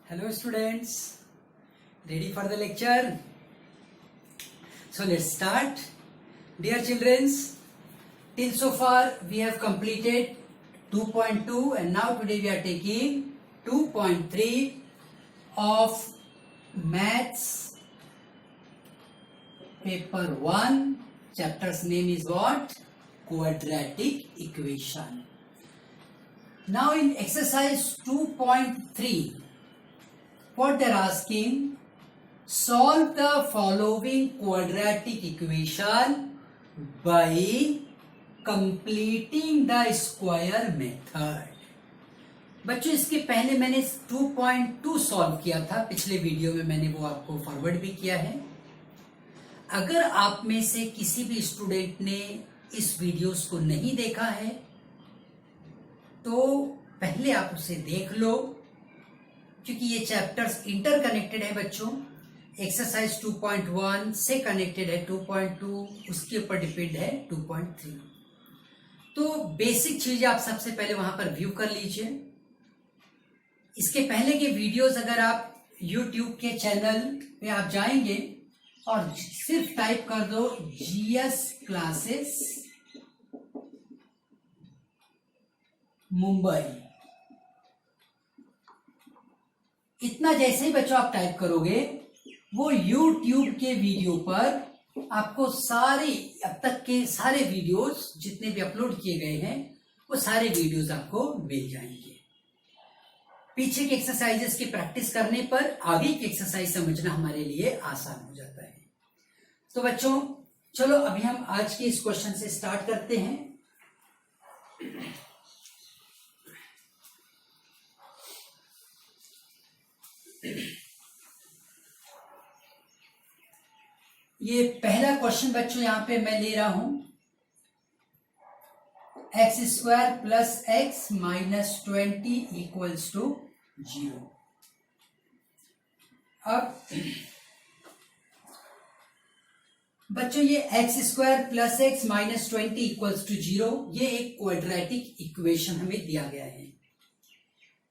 Hello students, ready for the lecture? So let's start. Dear children, till so far we have completed 2.2 and now today we are taking 2.3 of Maths paper 1. Chapter's name is what? Quadratic equation. Now in exercise 2.3, what they are asking, solve the following quadratic equation by completing the square method. बच्चों इसके पहले मैंने 2.2 solve किया था, पिछले video में मैंने वो आपको फॉरवर्ड भी किया है. अगर आप में से किसी भी स्टूडेंट ने इस वीडियोस को नहीं देखा है तो पहले आप उसे देख लो, क्योंकि ये चैप्टर्स इंटरकनेक्टेड है बच्चों. एक्सरसाइज 2.1 से कनेक्टेड है 2.2, उसके ऊपर डिपेंड है 2.3. तो बेसिक चीजें आप सबसे पहले वहां पर व्यू कर लीजिए. इसके पहले के वीडियोस अगर आप YouTube के चैनल पे आप जाएंगे और सिर्फ टाइप कर दो GS क्लासेस मुंबई, इतना जैसे ही बच्चों आप टाइप करोगे वो YouTube के वीडियो पर आपको सारे अब तक के सारे वीडियोस जितने भी अपलोड किए गए हैं वो सारे वीडियोस आपको मिल जाएंगे. पीछे के एक्सरसाइजेस की प्रैक्टिस करने पर आगे की एक्सरसाइज समझना हमारे लिए आसान हो जाता है. तो बच्चों चलो अभी हम आज के इस क्वेश्चन से स्टार्ट करते हैं. ये पहला क्वेश्चन बच्चों यहां पे मैं ले रहा हूं, x square plus x minus 20 equals to 0. अब बच्चों ये x square plus x minus 20 equals to 0 ये एक क्वाड्रेटिक इक्वेशन हमें दिया गया है.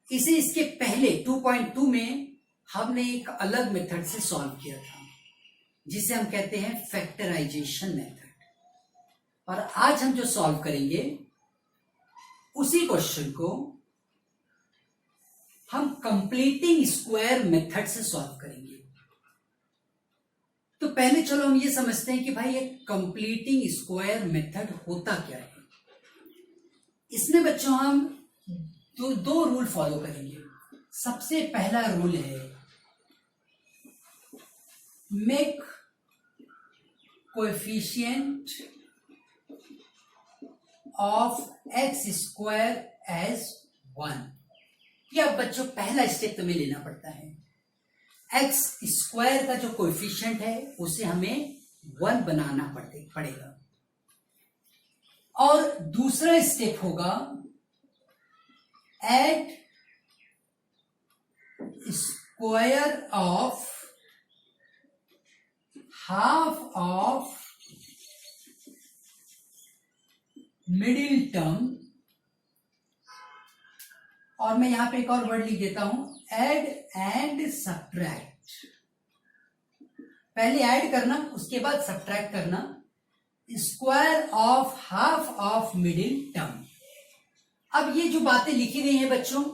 इसे इसके पहले 2.2 में हमने एक अलग मेथड से सॉल्व किया था जिसे हम कहते हैं फैक्टराइजेशन मेथड. और आज हम जो सॉल्व करेंगे उसी क्वेश्चन को हम कंप्लीटिंग स्क्वायर मेथड से सॉल्व करेंगे. तो पहले चलो हम ये समझते हैं कि भाई ये कंप्लीटिंग स्क्वायर मेथड होता क्या है. इसमें बच्चों हम दो रूल फॉलो करेंगे. सबसे पहला रूल है make coefficient of x square as 1. यह बच्चों पहला स्टेप तुम्हें लेना पड़ता है. एक्स स्क्वायर का जो कोएफिशिएंट है उसे हमें 1 बनाना पड़ेगा. और दूसरा स्टेप होगा add square of half of middle term. और मैं यहां पे एक और वर्ड लिख देता हूं, एड एंड सब्ट्रैक्ट. पहले ऐड करना उसके बाद सब्ट्रैक्ट करना. Square of half of middle term. अब ये जो बातें लिखी गई हैं बच्चों,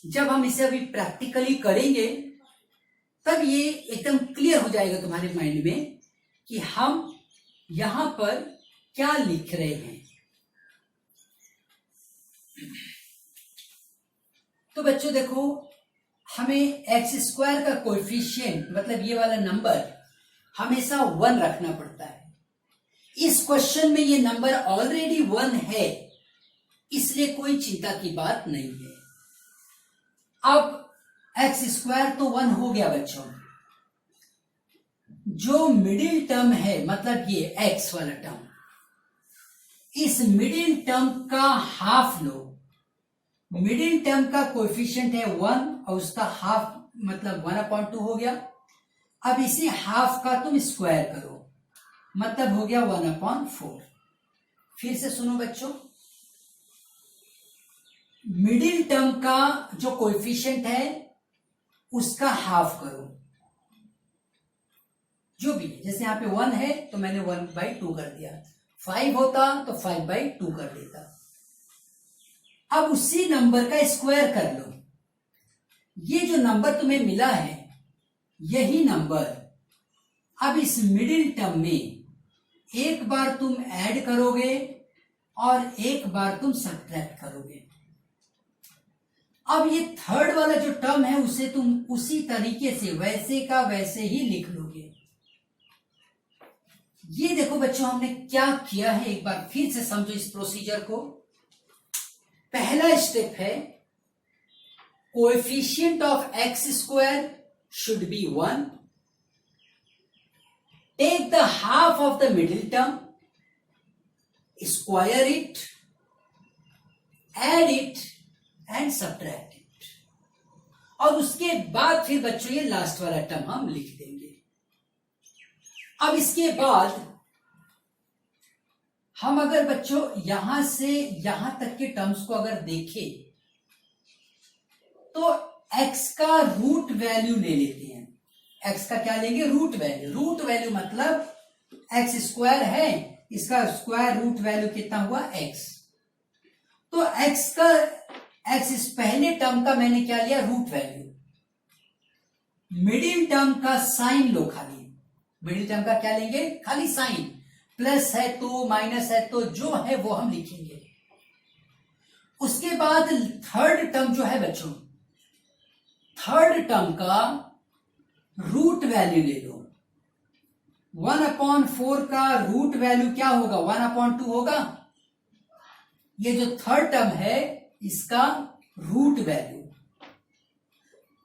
जब हम इसे अभी प्रैक्टिकली करेंगे तब ये एकदम क्लियर हो जाएगा तुम्हारे माइंड में कि हम यहां पर क्या लिख रहे हैं. तो बच्चों देखो, हमें एक्स स्क्वायर का कोएफिशिएंट मतलब ये वाला नंबर हमेशा 1 रखना पड़ता है. इस क्वेश्चन में ये नंबर ऑलरेडी 1 है, इसलिए कोई चिंता की बात नहीं है. अब एक्स स्क्वायर तो 1 हो गया बच्चों. जो मिडिल टर्म है मतलब ये एक्स वाला टर्म, इस मिडिल टर्म का हाफ लो. मिडिल टर्म का कोएफिशिएंट है 1 और उसका हाफ मतलब 1/2 हो गया. अब इसी हाफ का तुम स्क्वायर करो मतलब हो गया 1/4. फिर से सुनो बच्चों, मिडिल टर्म का जो कोएफिशिएंट है उसका हाफ करो, जो भी है। जैसे यहाँ पे 1 है तो मैंने 1/2 कर दिया, 5 होता तो 5/2 कर देता। अब उसी नंबर का स्क्वायर कर लो। ये जो नंबर तुम्हें मिला है यही नंबर अब इस मिडिल टर्म में एक बार तुम ऐड करोगे और एक बार तुम सब्ट्रैक्ट करोगे। अब ये थर्ड वाला जो टर्म है उसे तुम उसी तरीके से वैसे का वैसे ही लिख लोगे। ये देखो बच्चों हमने क्या किया है, एक बार फिर से समझो इस प्रोसीजर को। पहला स्टेप है coefficient of x square should be 1, take the half of the middle term, square it, add it and subtract it, और उसके बाद फिर बच्चों ये लास्ट वाला टर्म हम लिख देंगे। अब इसके बाद हम अगर बच्चों यहां से यहां तक के टर्म्स को अगर देखें तो x का रूट वैल्यू ले लेते हैं। x का क्या लेंगे? Root value. रूट वैल्यू मतलब x स्क्वायर है, इसका स्क्वायर रूट वैल्यू कितना हुआ? x। तो x इस पहले टर्म का मैंने क्या लिया? Root value. मिडिल टर्म का साइन लो, खाली मिडिल टर्म का क्या लेंगे? खाली साइन। प्लस है तो माइनस है तो जो है वो हम लिखेंगे। उसके बाद थर्ड टर्म जो है बच्चों, थर्ड टर्म का रूट वैल्यू ले लो। 1/4 का रूट वैल्यू क्या होगा? 1/2 होगा। ये जो थर्ड टर्म है इसका रूट वैल्यू।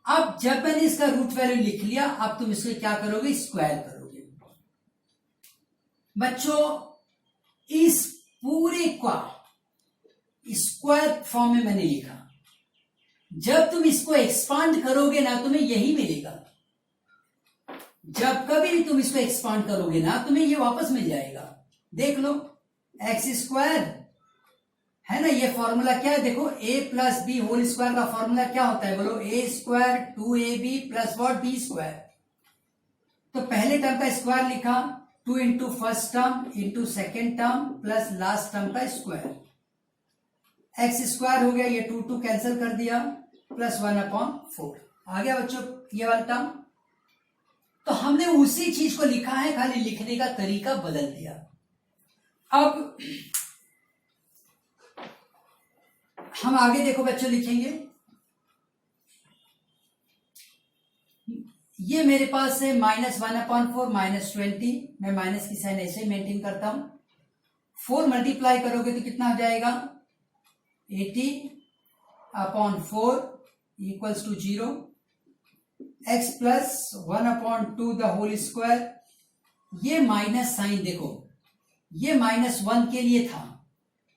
अब जब मैंने इसका रूट वैल्यू लिख लिया, अब तुम इसको क्या करोगे? स्क्वायर करोगे। बच्चों इस पूरे का स्क्वायर फॉर्म में मैंने लिखा। जब तुम इसको एक्सपांड करोगे ना तुम्हें यही मिलेगा। जब कभी भी तुम इसको एक्सपांड करोगे ना तुम्हें ये वापस मिल जाएगा। देख लो एक्स स्क्वायर है ना, ये फॉर्मूला क्या है? देखो a plus b whole square का फॉर्मूला क्या होता है? बोलो a square 2ab plus what? b square. तो पहले टर्म का स्क्वायर लिखा, 2 into first term into second term plus last term का स्क्वायर। एक्स स्क्वायर हो गया, ये 2 कैंसिल कर दिया, प्लस 1/4 आ गया बच्चों ये वाला टर्म। तो हमने उसी चीज को लिखा है, खाली लिखने का तरीका बदल दिया। अब हम आगे देखो बच्चों लिखेंगे, ये मेरे पास है -1/4 -20। मैं माइनस की साइन ऐसे मेंटेन करता हूं। 4 मल्टीप्लाई करोगे तो कितना हो जाएगा? 80/4 equals to 0। x plus 1/2 the whole square. ये माइनस साइन देखो, ये -1 के लिए था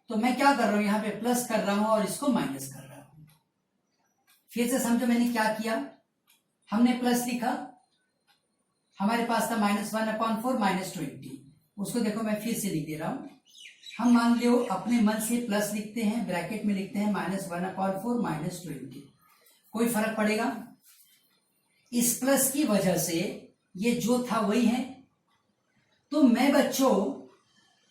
तो मैं क्या कर रहा हूं? यहां पे प्लस कर रहा हूं और इसको माइनस कर रहा हूं। फिर से समझो मैंने क्या किया। हमने प्लस लिखा, हमारे पास था -1/4 -20। उसको देखो मैं फिर से लिख दे रहा हूं। हम मान लो अपने मन से प्लस लिखते हैं, ब्रैकेट में लिखते हैं -1/4 -20। कोई फर्क पड़ेगा? इस प्लस की वजह से ये जो था वही है। तो मैं बच्चों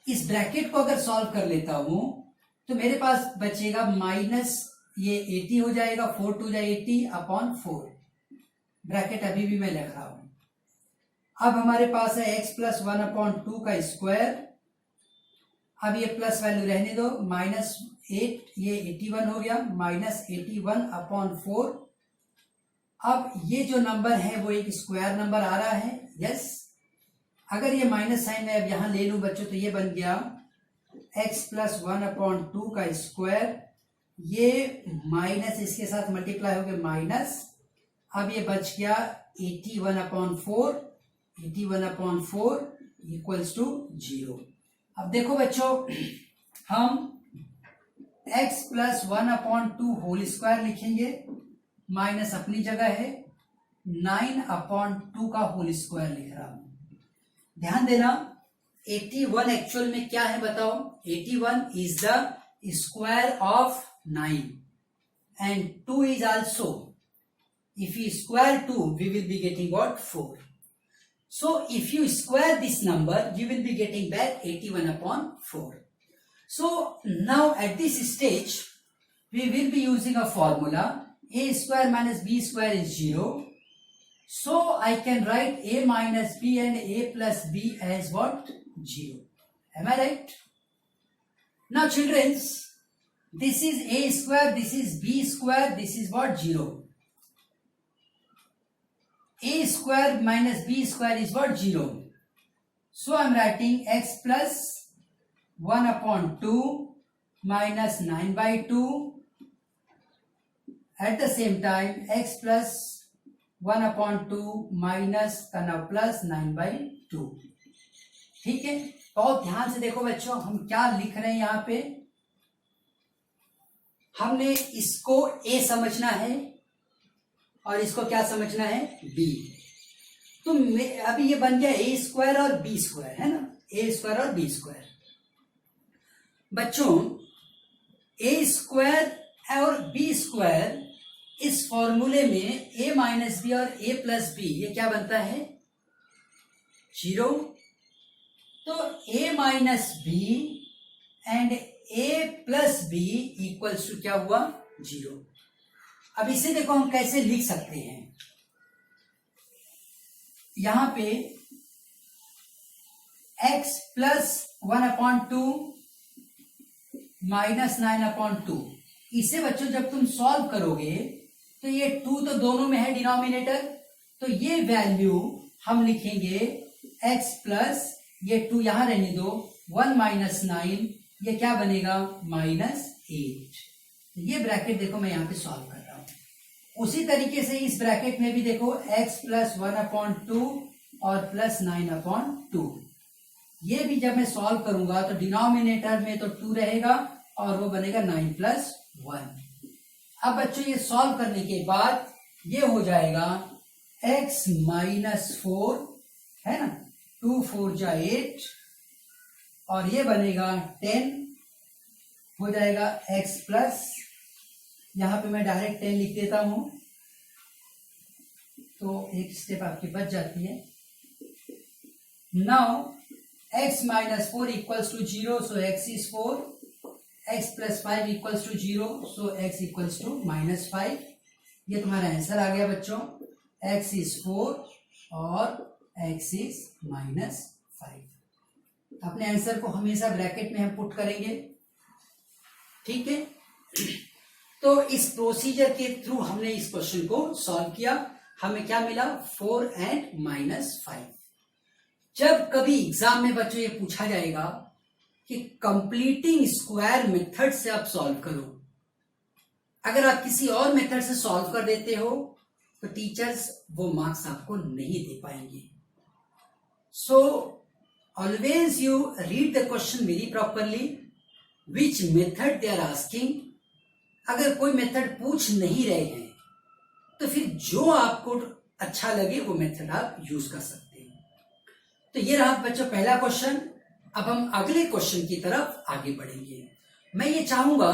इस ब्रैकेट को अगर सॉल्व कर लेता हूं तो मेरे पास बचेगा माइनस ये 80 हो जाएगा, 4 2 जा 80/4। ब्रैकेट अभी भी मैं लिख रहा हूं। अब हमारे पास है x प्लस 1/2 का स्क्वायर। अब ये प्लस वैल्यू रहने दो, -8 ये 81 हो गया, -81/4। अब ये जो नंबर है वो एक स्क्वायर नंबर आ रहा है। यस, अगर ये माइनस साइन में अब यहां ले लूं बच्चों तो ये बन गया x प्लस 1/2 का स्क्वायर। ये माइनस इसके साथ मल्टीप्लाई हो गया माइनस। अब ये बच गया 81/4 इक्वल्स टू 0। अब देखो बच्चों हम x प्लस 1/2 होल स्क्वायर लिखेंगे, माइनस अपनी जगह है, 9/2 का होल स्क्वायर लिख रहा हूं। ध्यान देना 81 एक्चुअल में क्या है बताओ? 81 is the square of 9 and 2 is also if we square 2, we will be getting what? 4. So if you square this number, you will be getting back 81 upon 4. So now at this stage, we will be using a formula. A square minus b square is 0. So I can write a minus b and a plus b as what? 0. Am I right? Now children, this is a square, this is b square, this is what? 0. A square minus b square is what? 0. So I am writing x plus 1 upon 2 minus 9 by 2. At the same time, x plus 1 upon 2 minus plus 9 by 2. ठीक है, बहुत ध्यान से देखो बच्चों, हम क्या लिख रहे हैं यहाँ पे. हमने इसको a समझना है और इसको क्या समझना है? b. तो अभी ये बन गया a स्क्वायर और b स्क्वायर, है ना? a स्क्वायर और b स्क्वायर. बच्चों a स्क्वायर और b स्क्वायर इस फॉर्मूले में a माइनस बी और a प्लस बी ये क्या बनता है? 0. तो a minus B and a plus B equals to क्या हुआ? 0. अब इसे देखो हम कैसे लिख सकते हैं. यहां पे x plus 1 upon 2 minus 9 upon 2. इसे बच्चों जब तुम सॉल्व करोगे तो ये 2 तो दोनों में है डिनोमिनेटर, तो ये वैल्यू हम लिखेंगे x प्लस ये 2 यहां रहने दो, 1 माइनस 9, ये क्या बनेगा? माइनस 8. ये ब्रैकेट देखो मैं यहां पे सॉल्व कर रहा हूं. उसी तरीके से इस ब्रैकेट में भी देखो x प्लस 1 अपॉन 2 और प्लस 9 अपॉन 2. ये भी जब मैं सॉल्व करूंगा तो डिनोमिनेटर में तो 2 रहेगा और वो बनेगा 9 प्लस 1. अब बच्चों ये सॉल्व करने के बाद ये हो जाएगा x माइनस 4, है ना? 2 4 जा 8 और ये बनेगा 10. हो जाएगा x प्लस, यहां पे मैं डायरेक्ट 10 लिख देता हूं तो एक स्टेप आपकी बच जाती है. Now x minus 4 equals to 0, so x is 4. x plus 5 equals to 0, so x equals to minus 5. ये तुम्हारा आंसर आ गया बच्चों. x इज 4 और x इज माइनस 5. अपने आंसर को हमेशा ब्रैकेट में हम पुट करेंगे. ठीक है, तो इस प्रोसीजर के थ्रू हमने इस क्वेश्चन को सॉल्व किया. हमें क्या मिला? 4 एंड माइनस 5. जब कभी एग्जाम में बच्चों ये पूछा जाएगा कि कंप्लीटिंग स्क्वायर मेथड से आप सॉल्व करो, अगर आप किसी और मेथड से सॉल्व कर देते हो तो टीचर्स वो मार्क्स आपको नहीं दे पाएंगे. So always you read the question very properly, which method they are asking. अगर कोई मेथड पूछ नहीं रहे हैं तो फिर जो आपको अच्छा लगे वो मेथड आप यूज कर सकते हैं. तो ये रहा बच्चों पहला क्वेश्चन. अब हम अगले क्वेश्चन की तरफ आगे बढ़ेंगे. मैं ये चाहूंगा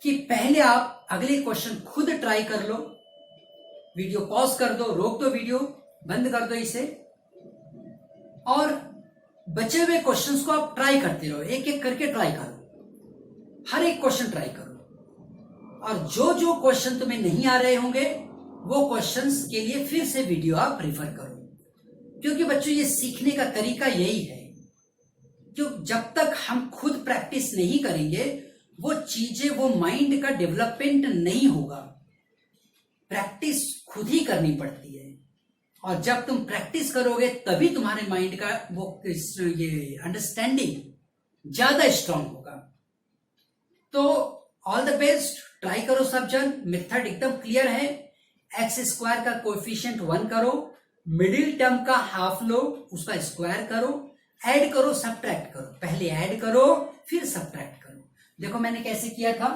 कि पहले आप अगले क्वेश्चन खुद ट्राई कर लो. वीडियो पॉज कर दो, रोक दो, वीडियो बंद कर दो इसे, और बचे हुए क्वेश्चंस को आप ट्राई करते रहो. एक एक करके ट्राई करो, हर एक क्वेश्चन ट्राई करो. और जो जो क्वेश्चन तुम्हें नहीं आ रहे होंगे वो क्वेश्चंस के लिए फिर से वीडियो आप रेफर करो. क्योंकि बच्चों ये सीखने का तरीका यही है, जो जब तक हम खुद प्रैक्टिस नहीं करेंगे वो चीजें, वो माइंड का डेवलपमेंट नहीं होगा. प्रैक्टिस खुद ही करनी पड़ती है, और जब तुम प्रैक्टिस करोगे तभी तुम्हारे माइंड का वो ये अंडरस्टैंडिंग ज्यादा स्ट्रांग होगा. तो ऑल द बेस्ट, ट्राई करो सब जन. मेथड एकदम क्लियर है. एक्स स्क्वायर का कोएफिशिएंट 1 करो, मिडिल टर्म का हाफ लो, उसका स्क्वायर करो, ऐड करो, सबट्रैक्ट करो. पहले ऐड करो फिर सबट्रैक्ट करो. देखो मैंने कैसे किया था.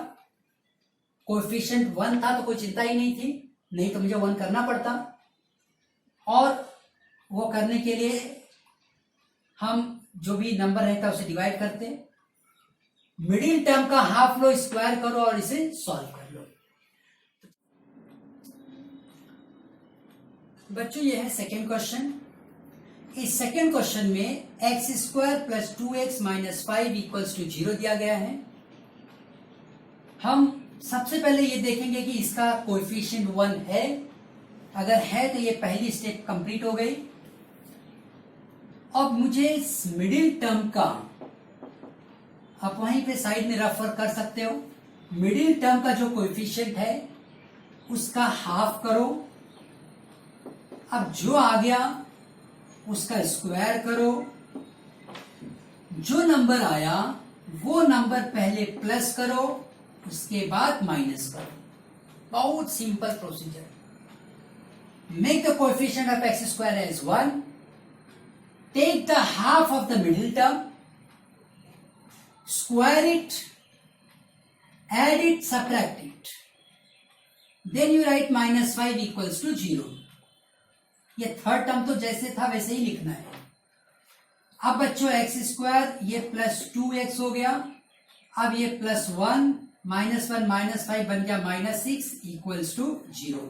कोएफिशिएंट 1 था तो कोई चिंता ही नहीं थी, नहीं तो मुझे 1 करना पड़ता. और वो करने के लिए हम जो भी नंबर रहता है उसे डिवाइड करते. मिडिल टर्म का हाफ लो, स्क्वायर करो और इसे सॉल्व कर लो. बच्चों ये है सेकेंड क्वेश्चन। इस सेकेंड क्वेश्चन में x square plus 2x minus 5 equals to 0 दिया गया है। हम सबसे पहले ये देखेंगे कि इसका कोएफिशिएंट 1 है। अगर है तो ये पहली स्टेप कंप्लीट हो गई। अब मुझे इस मिडिल टर्म का, आप वहीं पे साइड में रेफर कर सकते हो, मिडिल टर्म का जो कोएफिशिएंट है उसका हाफ करो। अब जो आ गया उसका स्क्वायर करो। जो नंबर आया वो नंबर पहले प्लस करो, उसके बाद माइनस करो। बहुत simple procedure. Make the coefficient of x square as 1, take the half of the middle term, square it, add it, subtract it. Then you write minus 5 equals to 0. ये third term तो जैसे था वैसे ही लिखना है। अब बच्चों एक्स स्क्वायर ये प्लस 2x हो गया। अब ये प्लस 1 माइनस 1 माइनस 5 बन गया माइनस 6 इक्वल्स टू 0।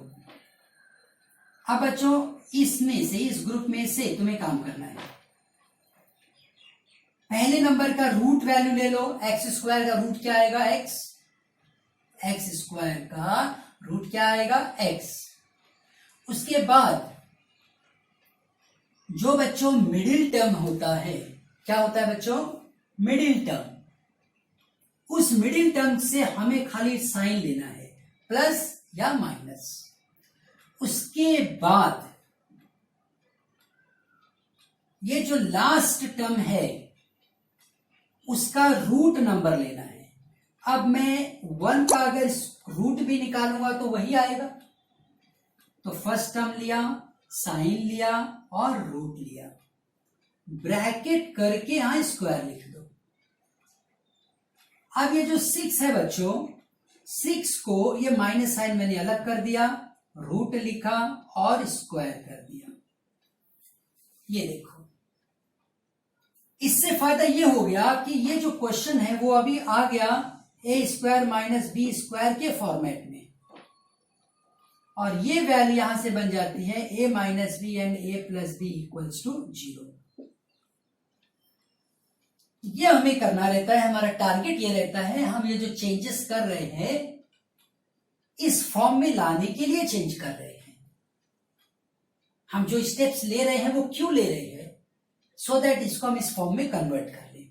अब बच्चों इसमें से, इस ग्रुप में से तुम्हें काम करना है। पहले नंबर का रूट वैल्यू ले लो। एक्स स्क्वायर का रूट क्या आएगा? एक्स। एक्स स्क्वायर का रूट क्या आएगा? एक्स। उसके बाद जो बच्चों मिडिल टर्म होता है, क्या होता है बच्चों? Middle term. उस मिडिल टर्म से हमें खाली साइन लेना है, प्लस या माइनस। उसके बाद ये जो लास्ट टर्म है उसका रूट नंबर लेना है। अब मैं 1 का अगर रूट भी निकालूंगा तो वही आएगा। तो फर्स्ट टर्म लिया, साइन लिया और रूट लिया, ब्रैकेट करके यहां स्क्वायर लिख दो। अब ये जो 6 है बच्चों, 6 को ये माइनस साइन मैंने अलग कर दिया, रूट लिखा और स्क्वायर कर दिया। ये देखो, इससे फायदा ये हो गया कि ये जो क्वेश्चन है वो अभी आ गया A square minus B square के फॉर्मेट में, और ये वैल्यू यहां से बन जाती है A minus B and A plus B equals to 0। ये हमें करना रहता है, हमारा टारगेट ये रहता है, हम ये जो चेंजेस कर रहे हैं इस फॉर्म में लाने के लिए चेंज कर रहे हैं। हम जो स्टेप्स ले रहे हैं वो क्यों ले रहे हैं? सो दैट इसको हम इस फॉर्म में कन्वर्ट कर लें।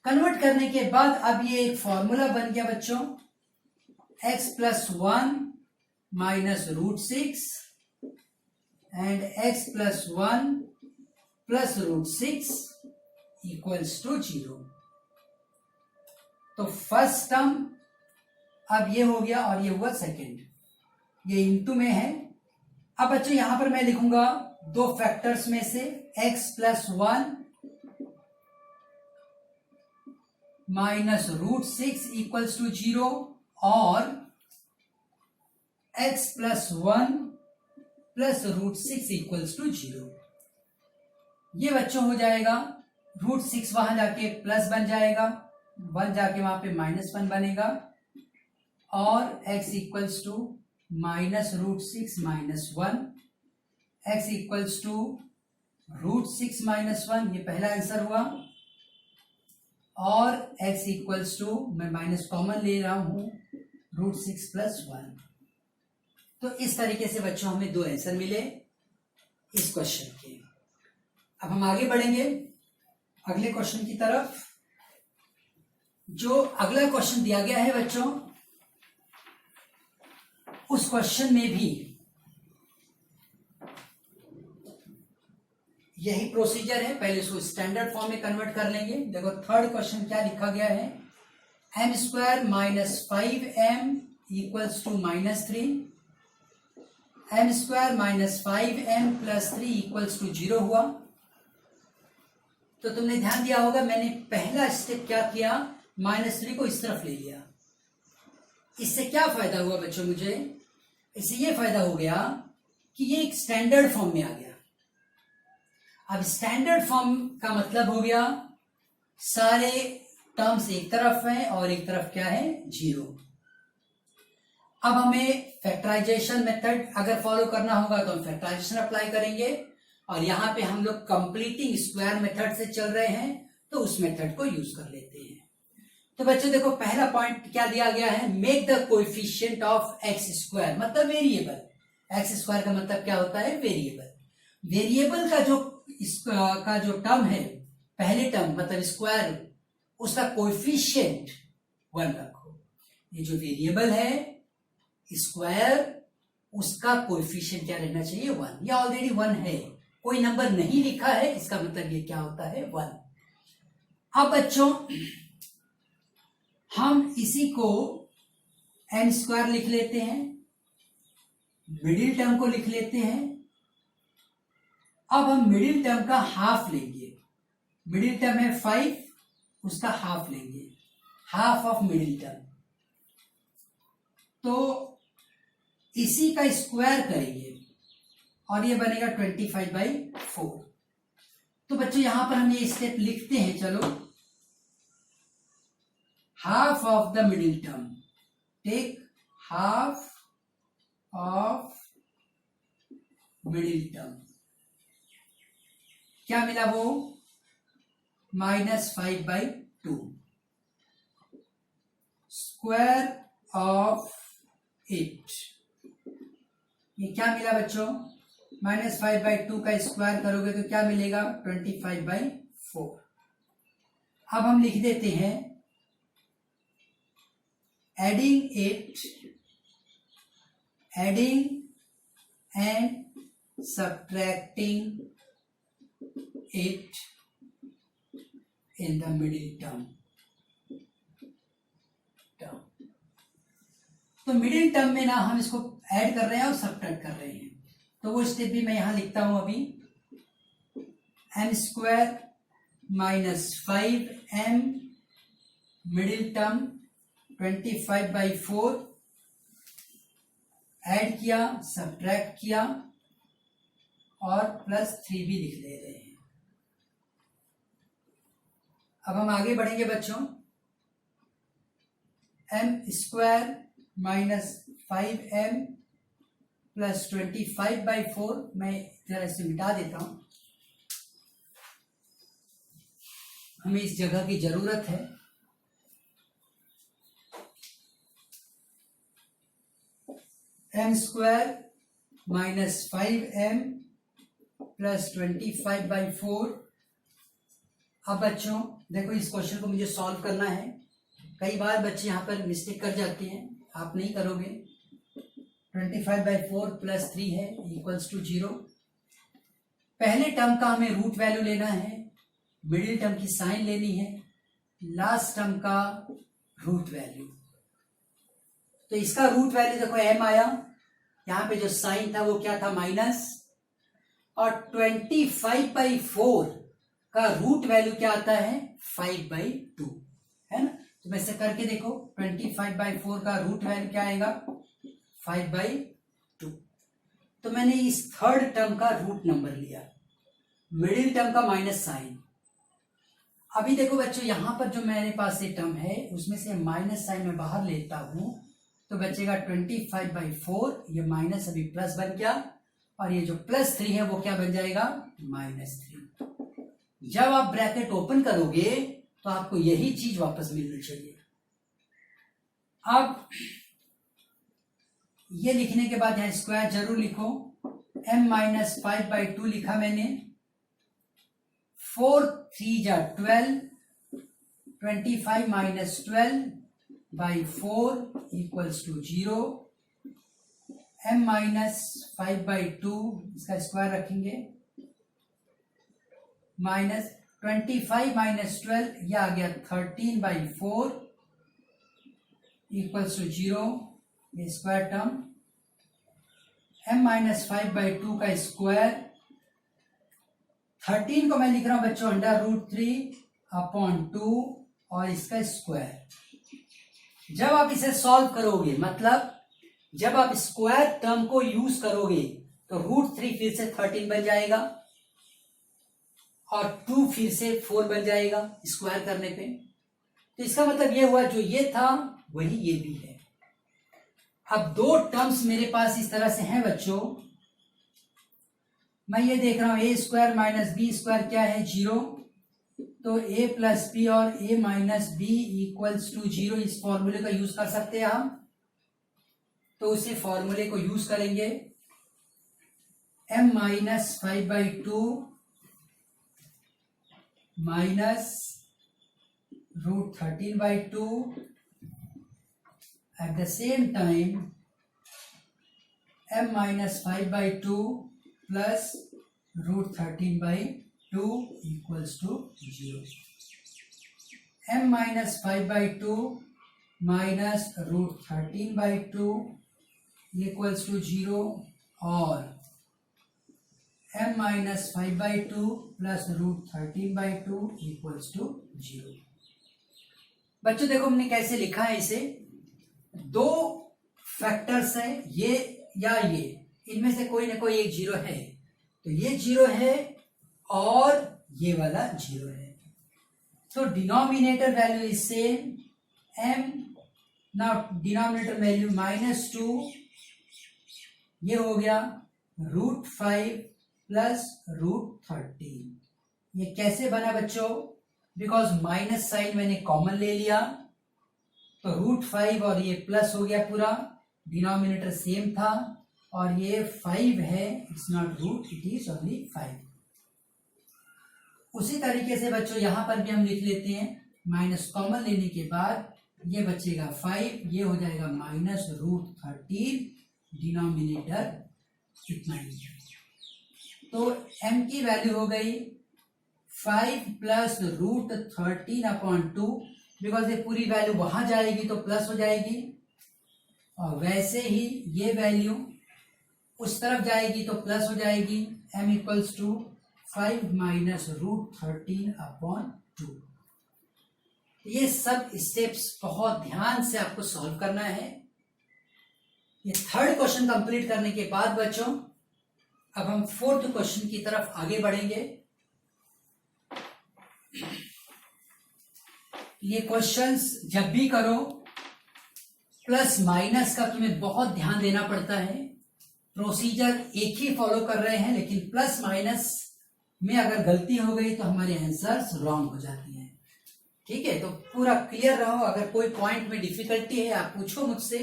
कन्वर्ट करने के बाद अब ये एक फॉर्मूला बन गया बच्चों, x plus 1 minus root 6 and x plus 1 plus root 6 equals to 0। तो फर्स्ट टर्म अब ये हो गया और ये हुआ सेकेंड, ये इनटू में है। अब बच्चों यहां पर मैं लिखूंगा दो फैक्टर्स में से x plus 1 minus root 6 equals to 0 और x plus 1 plus root 6 equals to 0। ये बच्चों हो जाएगा, रूट 6 वहां जाके प्लस बन जाएगा, 1 जाके वहां पे माइनस 1 बनेगा, और x equals to minus root 6 minus 1, x equals to root 6 minus 1, ये पहला आंसर हुआ, और x इक्वल्स टू, मैं माइनस कॉमन ले रहा हूं, रूट 6 प्लस 1। तो इस तरीके से बच्चों हमें दो आंसर मिले इस क्वेश्चन के। अब हम आगे बढ़ेंगे अगले क्वेश्चन की तरफ। जो अगला क्वेश्चन दिया गया है बच्चों, उस क्वेश्चन में भी यही प्रोसीजर है। पहले इसको स्टैंडर्ड फॉर्म में कन्वर्ट कर लेंगे। देखो थर्ड क्वेश्चन क्या लिखा गया है, m square minus 5m equals to minus 3, m square minus 5m plus 3 equals to 0 हुआ। तो तुमने ध्यान दिया होगा, मैंने पहला स्टेप क्या किया, माइनस 3 को इस तरफ ले लिया। इससे क्या फायदा हुआ बच्चों मुझे? इससे ये फायदा हो गया कि ये एक स्टैंडर्ड फॉर्म में आ गया। अब स्टैंडर्ड फॉर्म का मतलब हो गया सारे टर्म्स एक तरफ हैं और एक तरफ क्या है, 0। अब हमें फैक्टराइजेशन मेथड अगर फॉलो करना होगा तो हम फैक्टराइजेशन अप्लाई करेंगे, और यहाँ पे हम लोग कंप्लीटिंग स्क्वायर मेथड से चल रहे हैं तो उस मेथड को यूज कर लेते हैं। तो बच्चों देखो पहला पॉइंट क्या दिया गया है, make the coefficient of x square, मतलब वेरिएबल। एक्स स्क्वायर का मतलब क्या होता है, वेरिएबल। वेरिएबल का जो टर्म है, पहले टर्म मतलब स्क्वायर, उसका कोएफिशिएंट 1 रखो। ये जो वेरिएबल है स्क्वायर, उसका कोएफिशिएंट क्या रहना चाहिए, 1। ये ऑलरेडी 1 है, कोई नंबर नहीं लिखा है, इसका मतलब ये क्या होता है, 1। अब बच्चों हम इसी को एन स्क्वायर लिख लेते हैं, मिडिल टर्म को लिख लेते हैं। अब हम मिडिल टर्म का हाफ लेंगे, मिडिल टर्म है 5, उसका हाफ लेंगे, हाफ ऑफ मिडिल टर्म। तो इसी का स्क्वायर करेंगे और ये बनेगा 25/4। तो बच्चों यहां पर हम ये स्टेप लिखते हैं, चलो। Half of the middle term, take half of middle term, क्या मिला वो, -5/2 स्क्वायर ऑफ 8। ये क्या मिला बच्चों, -5/2 का स्क्वायर करोगे तो क्या मिलेगा, 25/4। अब हम लिख देते हैं adding and subtracting 8 in the middle term। तो मिडिल टर्म में ना हम इसको ऐड कर रहे हैं और सब्ट्रैक्ट कर रहे हैं, तो वो स्टेप भी मैं यहां लिखता हूं अभी। m² - 5m middle term 25/4 add किया, सब्ट्रैक्ट किया और +3 भी लिख दे रहे हैं। अब हम आगे बढ़ेंगे बच्चों, m² - 5m + 25/4 मैं जरा इसे मिटा देता हूं, हमें इस जगह की जरूरत है। m² - 5m + 25/4। अब बच्चों देखो इस क्वेश्चन को मुझे सॉल्व करना है। कई बार बच्चे यहाँ पर मिस्टेक कर जाते हैं, आप नहीं करोगे। 25/4 + 3 है =0। पहले टर्म का हमें रूट वैल्यू लेना है, मिडिल टर्म की साइन लेनी है, लास्ट टर्म का रूट वैल्यू। तो इसका रूट वैल्यू देखो m आया, यहाँ पे जो साइन था वो क्या था, माइनस, और 25/4 का रूट वैल्यू क्या आता है, 5/2, है ना। तो वैसे करके देखो, 25/4 का रूट वैल्यू क्या आएगा, 5/2। तो मैंने इस थर्ड टर्म का रूट नंबर लिया, मिडिल टर्म का माइनस साइन। अभी देखो बच्चों यहाँ पर जो मेरे पास ये टर्म है उसमें से माइनस साइन में बाहर लेता हूं तो बचेगा 25/4, ये माइनस अभी प्लस बन गया, और ये जो +3 है वो क्या बन जाएगा, -3। जब आप ब्रैकेट ओपन करोगे तो आपको यही चीज वापस मिलनी चाहिए। अब ये लिखने के बाद यहां स्क्वायर जरूर लिखो, m - 5/2 लिखा मैंने, 4 3 जा 12, 25 - 12/4 = 0। m - 5/2 इसका स्क्वायर रखेंगे, -25 - 12 यह आ गया 13/4 = 0, ये स्क्वायर टर्म। m - 5/2 का स्क्वायर, 13 को मैं लिख रहा हूं बच्चों √3/2 और इसका स्क्वायर। जब आप इसे सॉल्व करोगे, मतलब जब आप स्क्वायर टर्म को यूज करोगे तो √3 फिर से 13 बन जाएगा और 2 फिर से 4 बन जाएगा स्क्वायर करने पे। तो इसका मतलब ये हुआ जो ये था वही ये भी है। अब दो टर्म्स मेरे पास इस तरह से हैं बच्चों, मैं ये देख रहा हूं a square minus B square क्या है 0, तो a प्लस बी और a minus b equals to 0, इस फॉर्मूले का यूज कर सकते हैं हम। तो उसे फॉर्मूले को यूज करेंगे, m minus 5/2 minus √13/2 at the same time m minus 5/2 plus √13/2 equals to 0. m minus 5/2 minus √13/2 equals to 0 और m minus 5/2 plus √13/2 equals to 0. बच्चों देखो हमने कैसे लिखा है इसे, दो फैक्टर्स है ये या ये, इनमें से कोई ना कोई एक 0 है, तो ये 0 है और ये वाला 0 है, तो denominator value is same m, now denominator value -2, ये हो गया √5 प्लस √13। ये कैसे बना बच्चों, बिकॉज माइनस साइन मैंने कॉमन ले लिया, तो √5 और ये प्लस हो गया पूरा, डिनोमिनेटर सेम था और ये 5 है, it's not root, it is only 5। उसी तरीके से बच्चों यहां पर भी हम लिख लेते हैं, माइनस कॉमन लेने के बाद ये बचेगा 5, ये हो जाएगा -√13, डिनोमिनेटर इतना ही है, तो m की वैल्यू हो गई 5 प्लस √13/2, बिकॉज ये पूरी वैल्यू वहां जाएगी तो प्लस हो जाएगी, और वैसे ही ये वैल्यू उस तरफ जाएगी तो प्लस हो जाएगी, m इक्वल्स टू 5 माइनस √13/2। ये सब स्टेप्स बहुत ध्यान से आपको सॉल्व करना है। ये थर्ड क्वेश्चन कंप्लीट करने के बाद बच्चों अब हम फोर्थ क्वेश्चन की तरफ आगे बढ़ेंगे। ये क्वेश्चंस जब भी करो प्लस माइनस का तुम्हें बहुत ध्यान देना पड़ता है, प्रोसीजर एक ही फॉलो कर रहे हैं, लेकिन प्लस माइनस में अगर गलती हो गई तो हमारे आंसर्स रॉन्ग हो जाती हैं। ठीक है, तो पूरा क्लियर रहो, अगर कोई पॉइंट में डिफिकल्टी है आप पूछो मुझसे,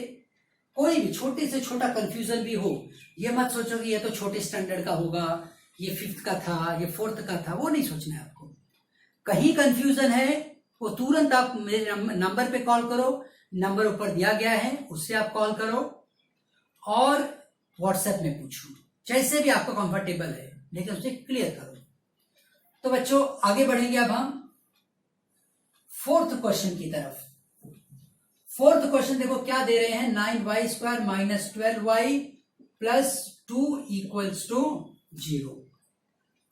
कोई भी छोटे से छोटा कंफ्यूजन भी हो, ये मत सोचो कि ये तो छोटे स्टैंडर्ड का होगा, ये 5th का था, ये 4th का था, वो नहीं सोचना है आपको। कहीं कंफ्यूजन है वो तुरंत आप मेरे नंबर पे कॉल करो, नंबर ऊपर दिया गया है, उससे आप कॉल करो और व्हाट्सएप में पूछो, जैसे भी आपको कंफर्टेबल है, लेकिन उसे क्लियर करो। तो बच्चों आगे बढ़ेंगे अब हम फोर्थ क्वेश्चन की तरफ। फोर्थ क्वेश्चन देखो क्या दे रहे हैं, 9y² minus 12y plus 2 equals to 0।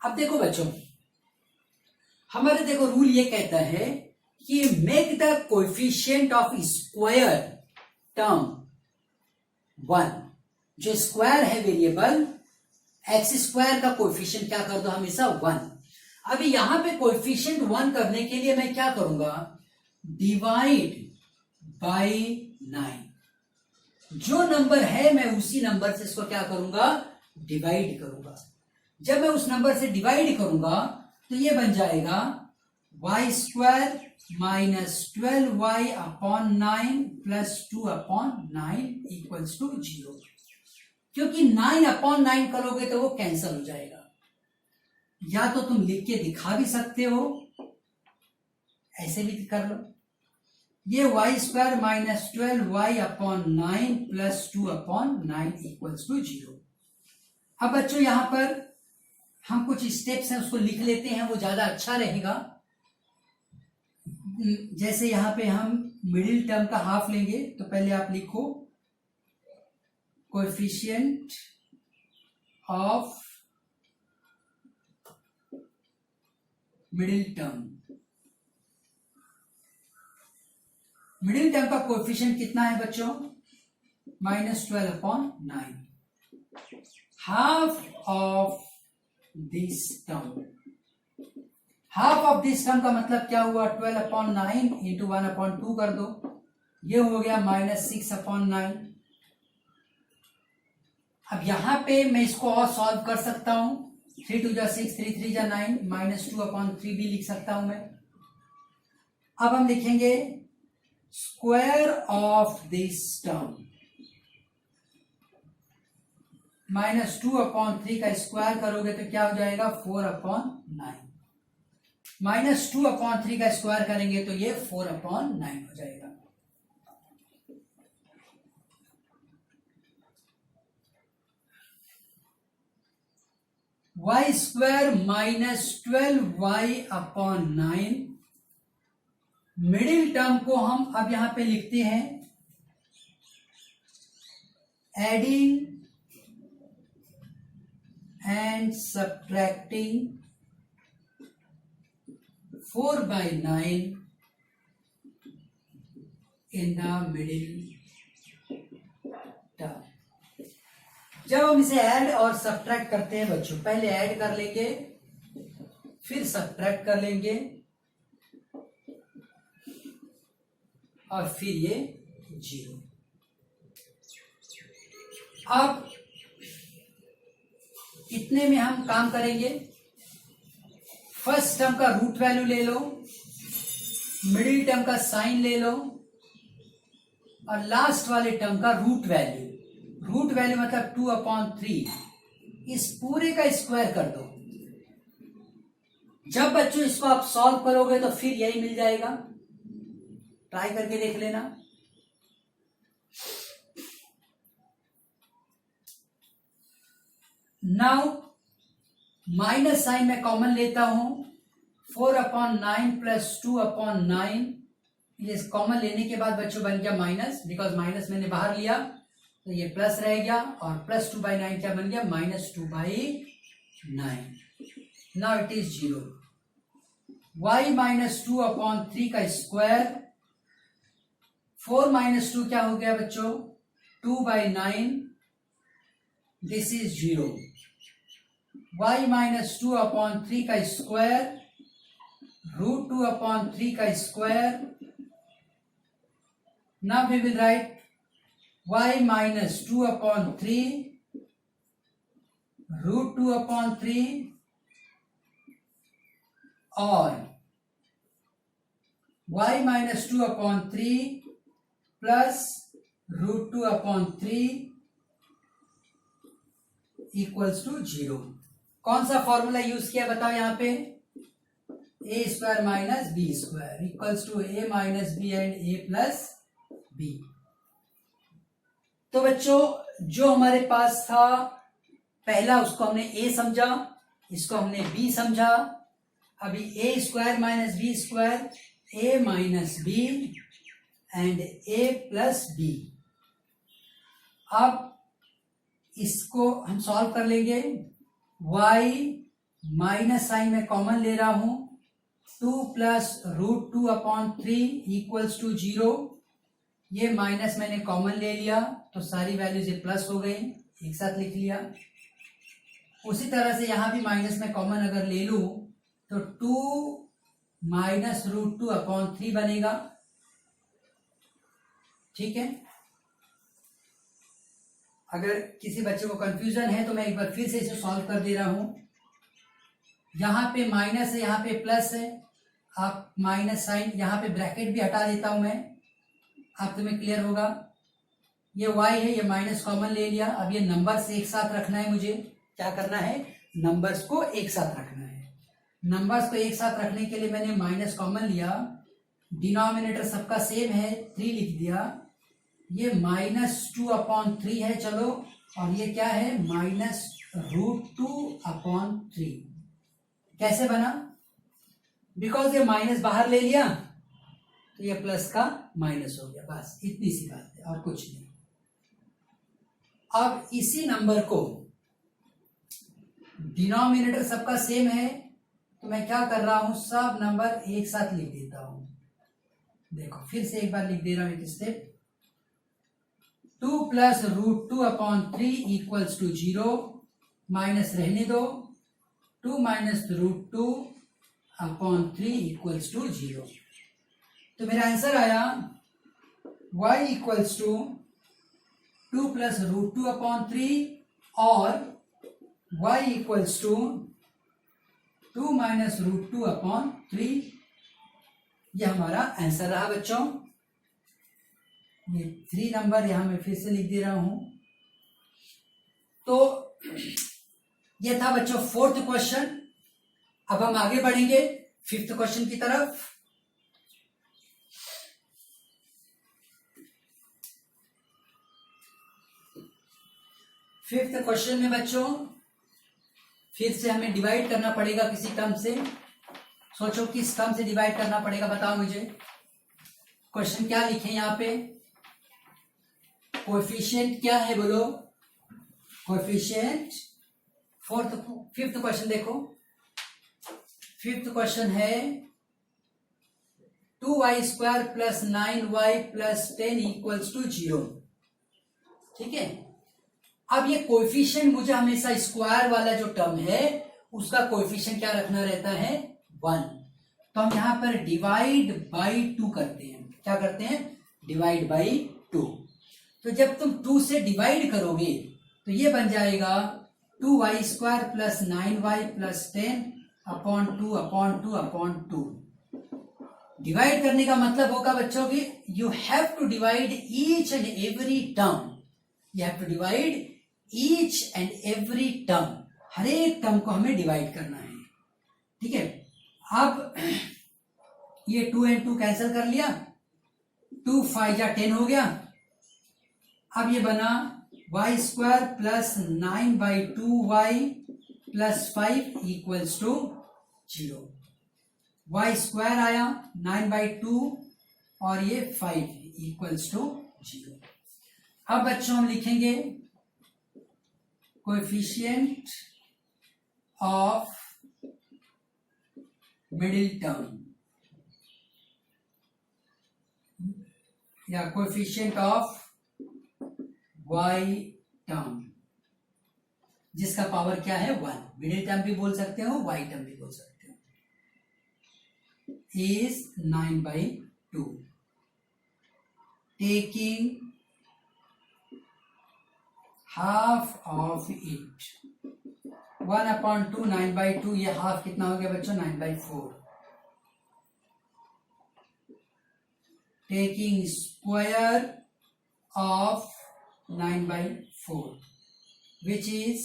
अब देखो बच्चों हमारे देखो रूल ये कहता है कि make the coefficient of square term 1, जो स्क्वायर है वेरिएबल x² का कोएफिशिएंट क्या कर दो हमेशा 1। अभी यहां पे कोएफिशिएंट 1 करने के लिए मैं क्या करूंगा, डिवाइड बाय 9, जो नंबर है मैं उसी नंबर से इसको क्या करूंगा, डिवाइड करूंगा। जब मैं उस नंबर से डिवाइड करूंगा तो ये बन जाएगा y² minus 12y/9 plus 2/9 equals to 0। क्योंकि 9/9 करोगे तो वो कैंसल हो जाएगा, या तो तुम लिख के दिखा भी सकते हो, ऐसे भी कर लो, ये y² minus 12y/9 plus 2/9 equals to 0। अब बच्चों यहां पर हम कुछ स्टेप्स हैं उसको लिख लेते हैं, वो ज्यादा अच्छा रहेगा। जैसे यहां पे हम मिडिल टर्म का हाफ लेंगे, तो पहले आप लिखो coefficient of middle term. Middle term का कोएफिशिएंट कितना है बच्चों, -12/9। Half of this term, half of this term का मतलब क्या हुआ, 12/9 इंटू 1/2 कर दो, ये हो गया -6/9। अब यहाँ पे मैं इसको और सॉल्व कर सकता हूं, 3 2 जा 6, 3 3 जा 9, -2/3 भी लिख सकता हूं मैं। अब हम लिखेंगे स्क्वायर ऑफ दिस टर्म, -2/3 का स्क्वायर करोगे तो क्या हो जाएगा 4/9, -2/3 का स्क्वायर करेंगे तो ये 4/9 हो जाएगा। y square -12y/9, middle term को हम अब यहां पे लिखते हैं adding and subtracting 4/9 in the middle term। जब हम इसे ऐड और सब्ट्रैक्ट करते हैं बच्चों, पहले ऐड कर लेंगे फिर सब्ट्रैक्ट कर लेंगे और फिर ये 0। अब इतने में हम काम करेंगे, फर्स्ट टर्म का रूट वैल्यू ले लो, मिडिल टर्म का साइन ले लो और लास्ट वाले टर्म का रूट वैल्यू। रूट वैल्यू मतलब 2/3, इस पूरे का स्क्वायर कर दो। जब बच्चों इसको आप सॉल्व करोगे तो फिर यही मिल जाएगा, ट्राई करके देख लेना। नाउ माइनस साइन में कॉमन लेता हूं, 4/9 + 2/9, ये कॉमन लेने के बाद बच्चों बन गया माइनस, बिकॉज माइनस मैंने बाहर लिया तो ये प्लस रह गया और +2/9 क्या बन गया -2/9। Now it is 0। y -2/3 का स्क्वायर, 4 - 2 क्या हो गया बच्चों 2/9, दिस इज 0। y -2/3 का स्क्वायर, √2/3 का square. Now we will write y -2/3 √2/3 और y -2/3 प्लस √2/3 इक्वल्स टू 0। कौन सा फॉर्मूला यूज किया बताओ यहाँ पे, a² - b² equals to a - b and a + b। तो बच्चों जो हमारे पास था पहला, उसको हमने a समझा, इसको हमने b समझा। अभी a² - b², a - b and a + b। अब इसको हम सॉल्व कर लेंगे। y माइनस साइन में कॉमन ले रहा हूं, 2 + √2/3 इक्वल्स टू 0। ये माइनस मैंने कॉमन ले लिया तो सारी वैल्यूज ये प्लस हो गई, एक साथ लिख लिया। उसी तरह से यहां भी माइनस में कॉमन अगर ले लूं तो 2 - √2/3 बनेगा, ठीक है। अगर किसी बच्चे को कंफ्यूजन है तो मैं एक बार फिर से इसे सॉल्व कर दे रहा हूं। यहां पे माइनस है, यहां पे प्लस है, आप माइनस साइन यहां पे ब्रैकेट भी हटा देता हूं मैं, आप तुम्हें क्लियर होगा। ये y है, ये माइनस कॉमन ले लिया। अब ये नंबर्स एक साथ रखना है, मुझे क्या करना है, नंबर्स को एक साथ रखना है। नंबर्स को एक साथ रखने के लिए मैंने माइनस कॉमन लिया, डिनोमिनेटर सबका सेम है 3 लिख दिया। ये -2/3 है, चलो, और ये क्या है -√2/3। कैसे बना, बिकॉज ये माइनस बाहर ले लिया तो ये प्लस का माइनस हो गया, बस इतनी सी बात है और कुछ नहीं। अब इसी नंबर को, डिनोमिनेटर सबका सेम है तो मैं क्या कर रहा हूं, सब नंबर एक साथ लिख देता हूं। देखो फिर से एक बार लिख दे रहा हूं एक स्टेप। 2 + √2/3 इक्वल्स टू 0, माइनस रहने दो, 2 - √2/3 इक्वल्स टू 0। तो मेरा आंसर आया y इक्वल्स टू 2 + √2/3 और y equals to 2 minus root 2 upon 3। ये हमारा आंसर रहा बच्चों। ये 3 नंबर यहां मैं फिर से लिख दे रहा हूं। तो ये था बच्चों 4th क्वेश्चन। अब हम आगे बढ़ेंगे 5th क्वेश्चन की तरफ। फिफ्थ क्वेश्चन में बच्चों फिर से हमें डिवाइड करना पड़ेगा किसी टर्म से। सोचो किस टर्म से डिवाइड करना पड़ेगा, बताओ मुझे। क्वेश्चन क्या लिखे यहाँ पे, कोएफिशिएंट क्या है बोलो, कोएफिशिएंट। फिफ्थ क्वेश्चन देखो, फिफ्थ क्वेश्चन है 2y² plus 9y plus 10 equals to 0। ठीक है, अब ये कोएफिशिएंट मुझे हमेशा स्क्वायर वाला जो टर्म है उसका कोएफिशिएंट क्या रखना रहता है, 1। तो हम यहां पर डिवाइड बाई 2 करते हैं। क्या करते हैं, डिवाइड बाई 2। तो जब तुम 2 से डिवाइड करोगे तो ये बन जाएगा 2y² plus 9y plus 10 upon 2 upon 2 upon 2। Divide करने का मतलब होगा बच्चों की you have to divide each and every term. You have to divide each and every term, हर एक टर्म को हमें डिवाइड करना है। ठीक है, अब ये 2 and 2 कैंसिल कर लिया, 2 5 या 10 हो गया। अब ये बना y² plus 9/2y plus 5 equals to 0। y² आया 9/2 और ये 5 इक्वल्स टू 0। अब बच्चों हम लिखेंगे कोएफिशिएंट ऑफ मिडिल टर्म या कोएफिशिएंट ऑफ y टर्म, जिसका पावर क्या है 1। मिडिल टर्म भी बोल सकते हो, y टर्म भी बोल सकते हो। इज 9/2 टेकिंग हाफ ऑफ इट। 1 अपॉन 2 9/2, ये हाफ कितना हो गया बच्चों, 9/4। Taking square of 9/4 which is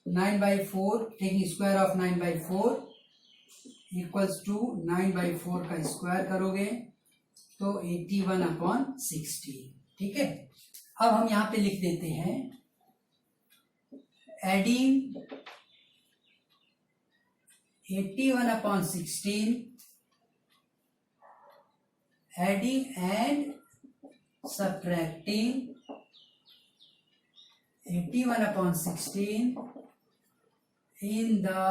9/4। Taking square of 9/4 equals to 9/4 का स्क्वायर करोगे तो 81/60। ठीक है, अब हम यहां पे लिख देते हैं adding 81/16, adding and subtracting 81/16 in the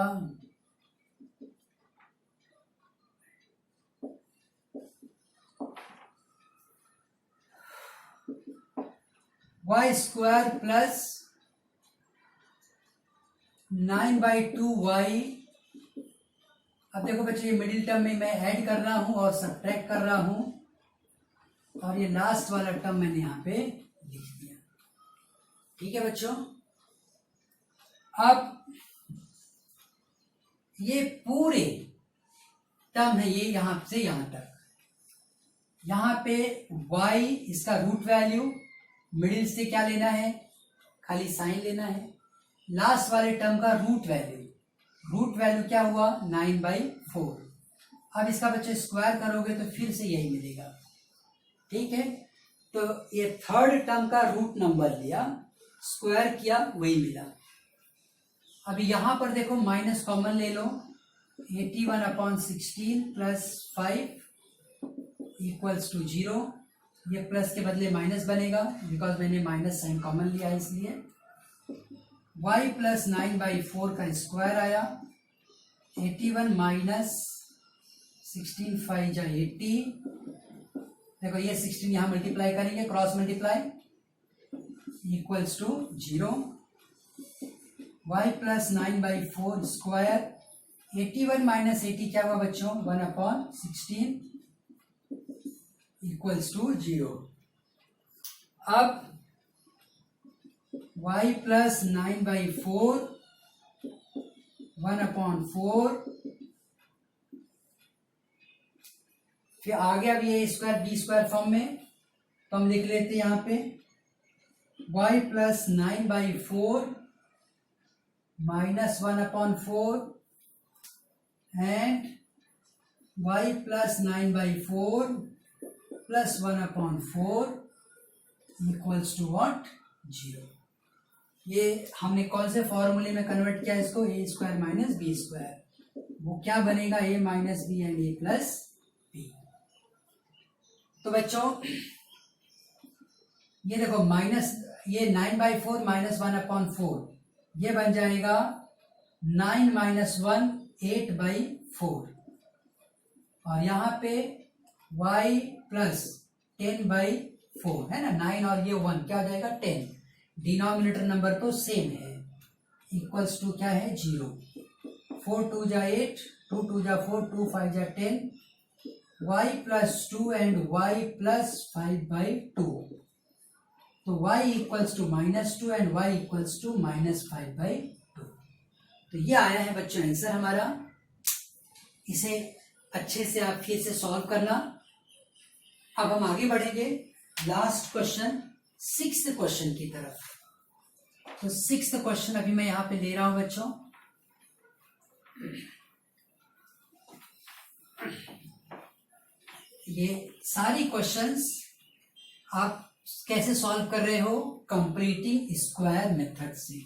y² plus 9/2y। अब देखो बच्चों, ये मिडिल टर्म में मैं ऐड कर रहा हूं और सब्ट्रैक्ट कर रहा हूं, और ये लास्ट वाला टर्म मैंने यहां पे लिख दिया। ठीक है बच्चों, अब ये पूरे टर्म है, ये यहां से यहां तक। यहां पे y इसका रूट वैल्यू, मिडिल से क्या लेना है, खाली साइन लेना है। लास्ट वाले टर्म का रूट वैल्यू, रूट वैल्यू क्या हुआ 9/4। अब इसका बच्चे स्क्वायर करोगे तो फिर से यही मिलेगा। ठीक है, तो ये थर्ड टर्म का रूट नंबर लिया, स्क्वायर किया, वही मिला। अभी यहां पर देखो माइनस कॉमन ले लो, 81/16 प्लस 5 इक्वल्स टू 0। ये प्लस के बदले माइनस बनेगा बिकॉज मैंने माइनस साइन कॉमन लिया है, इसलिए y प्लस 9/4 का स्क्वायर आया। 81 माइनस 16 5 जा 80। देखो ये 16 यहां मल्टीप्लाई करेंगे, cross multiply, equals to 0। y plus 9/4 square, 81 minus 80 क्या हुआ बच्चों, 1/16 इक्वल्स टू 0। अब y प्लस 9/4 1/4, फिर आ गया अब ये स्क्वायर बी स्क्वायर फॉर्म में, तो हम लिख लेते हैं यहाँ पे y plus 9/4 minus 1/4 and y plus 9/4 plus 1/4 equals to what, 0। ये हमने कौन से फॉर्मूले में कन्वर्ट किया इसको, A square minus B square, वो क्या बनेगा, A minus B and A plus B. तो बच्चों ये देखो माइनस, ये 9/4 माइनस 1/4 ये बन जाएगा 9 माइनस 1 8/4, और यहाँ पे y प्लस 10/4 है ना, 9 और ये 1 क्या हो जाएगा 10, डिनोमिनेटर नंबर तो सेम है, इक्वल्स टू क्या है 0। 4 2 जा 8, 2 2 जा 4, 2 5 जा 10, y plus 2 and y plus 5/2, तो y equals to -2 and y equals to -5/2। तो ये आया है बच्चों आंसर हमारा। इसे अच्छे से आप फिर से सॉल्व करना। अब हम आगे बढ़ेंगे लास्ट क्वेश्चन, 6th क्वेश्चन की तरफ। तो 6th क्वेश्चन अभी मैं यहां पे ले रहा हूं बच्चों। ये सारी क्वेश्चंस आप कैसे सॉल्व कर रहे हो, कंप्लीटिंग स्क्वायर मेथड से।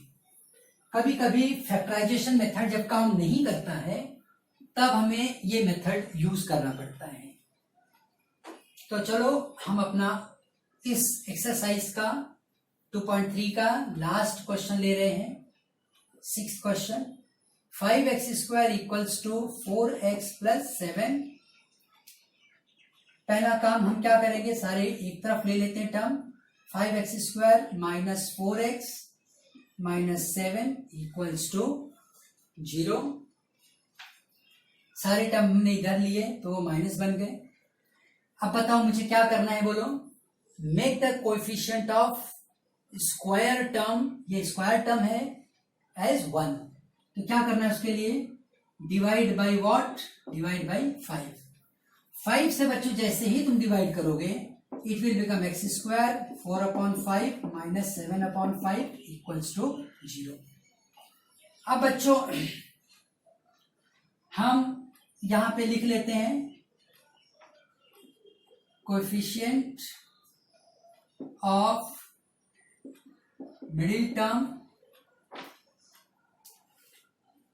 कभी कभी फैक्टराइजेशन मेथड जब काम नहीं करता है तब हमें ये मेथड यूज करना पड़ता है। तो चलो हम अपना इस एक्सरसाइज का 2.3 का लास्ट क्वेश्चन ले रहे हैं। 6th question, 5x² equals to 4x plus 7। पहला काम हम क्या करेंगे, सारे एक तरफ ले लेते हैं term. 5x² minus 4x minus 7 equals to 0। सारे टर्म हमने इधर लिए तो वो माइनस बन गए। अब बताओ मुझे क्या करना है, बोलो। Make the coefficient of square term, ये स्क्वायर टर्म है, एज 1। तो क्या करना है उसके लिए, divide by what, divide by 5। 5 से बच्चों जैसे ही तुम डिवाइड करोगे it will become x² 4/5 minus 7/5 equals to 0। अब बच्चों हम यहां पे लिख लेते हैं coefficient of middle term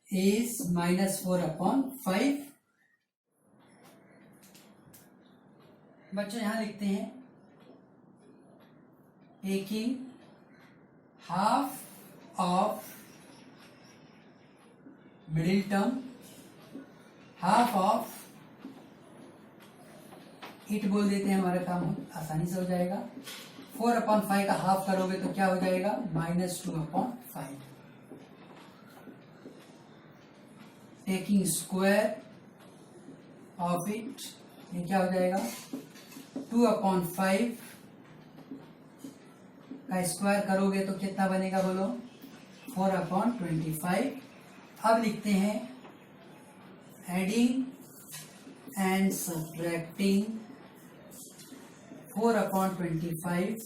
is -4/5। बच्चों यहां लिखते हैं taking half of middle term, half of, it बोल देते हैं, हमारा काम आसानी से हो जाएगा। 4/5 का हाफ करोगे तो क्या हो जाएगा, -2/5। टेकिंग स्क्वायर ऑफ इट, ये क्या हो जाएगा, 2/5 का स्क्वायर करोगे तो कितना बनेगा बोलो, 4/25। अब लिखते हैं adding and subtracting 4/25